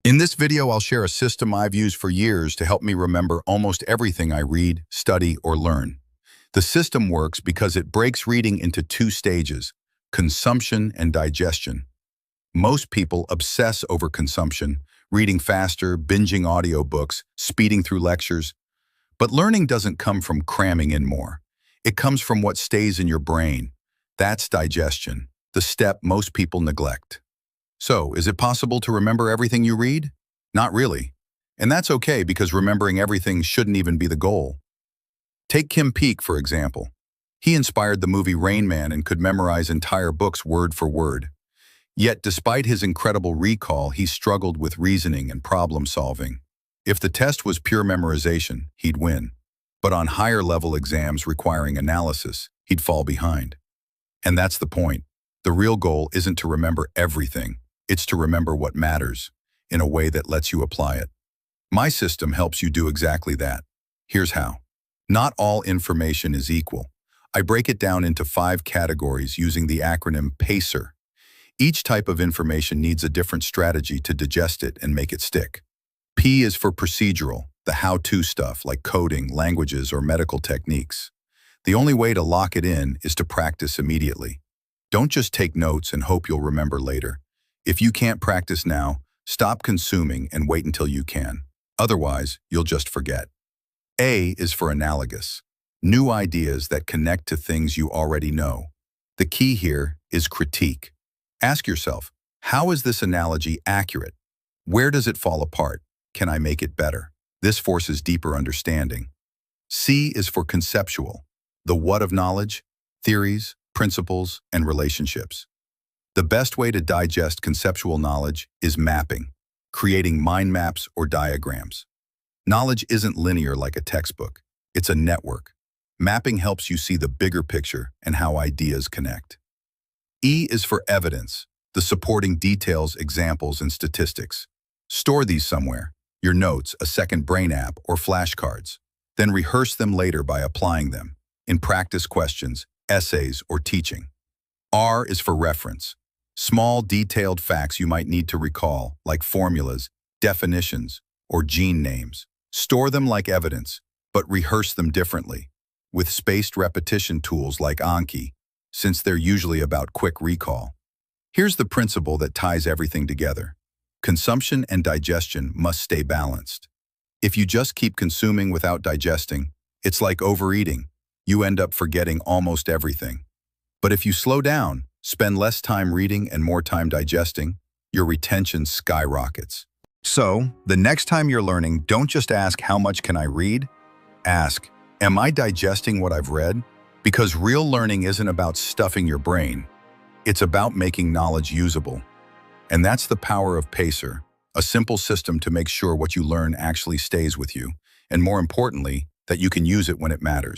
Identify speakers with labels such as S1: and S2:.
S1: In this video, I'll share a system I've used for years to help me remember almost everything I read, study, or learn. The system works because it breaks reading into two stages: consumption and digestion. Most people obsess over consumption, reading faster, binging audiobooks, speeding through lectures. But learning doesn't come from cramming in more. It comes from what stays in your brain. That's digestion, the step most people neglect. So, is it possible to remember everything you read? Not really. And that's okay, because remembering everything shouldn't even be the goal. Take Kim Peek, for example. He inspired the movie Rain Man and could memorize entire books word for word. Yet, despite his incredible recall, he struggled with reasoning and problem solving. If the test was pure memorization, he'd win. But on higher-level exams requiring analysis, he'd fall behind. And that's the point. The real goal isn't to remember everything. It's to remember what matters, in a way that lets you apply it. My system helps you do exactly that. Here's how. Not all information is equal. I break it down into 5 categories using the acronym PACER. Each type of information needs a different strategy to digest it and make it stick. P is for procedural, the how-to stuff like coding, languages, or medical techniques. The only way to lock it in is to practice immediately. Don't just take notes and hope you'll remember later. If you can't practice now, stop consuming and wait until you can. Otherwise, you'll just forget. A is for analogous, new ideas that connect to things you already know. The key here is critique. Ask yourself, how is this analogy accurate? Where does it fall apart? Can I make it better? This forces deeper understanding. C is for conceptual, the what of knowledge, theories, principles, and relationships. The best way to digest conceptual knowledge is mapping, creating mind maps or diagrams. Knowledge isn't linear like a textbook. It's a network. Mapping helps you see the bigger picture and how ideas connect. E is for evidence, the supporting details, examples, and statistics. Store these somewhere, your notes, a second brain app, or flashcards. Then rehearse them later by applying them, in practice questions, essays, or teaching. R is for reference. Small, detailed facts you might need to recall, like formulas, definitions, or gene names. Store them like evidence, but rehearse them differently, with spaced repetition tools like Anki, since they're usually about quick recall. Here's the principle that ties everything together. Consumption and digestion must stay balanced. If you just keep consuming without digesting, it's like overeating. You end up forgetting almost everything. But if you slow down, spend less time reading and more time digesting, your retention skyrockets. So, the next time you're learning, don't just ask, how much can I read? Ask, am I digesting what I've read? Because real learning isn't about stuffing your brain. It's about making knowledge usable. And that's the power of PACER, a simple system to make sure what you learn actually stays with you, and more importantly, that you can use it when it matters.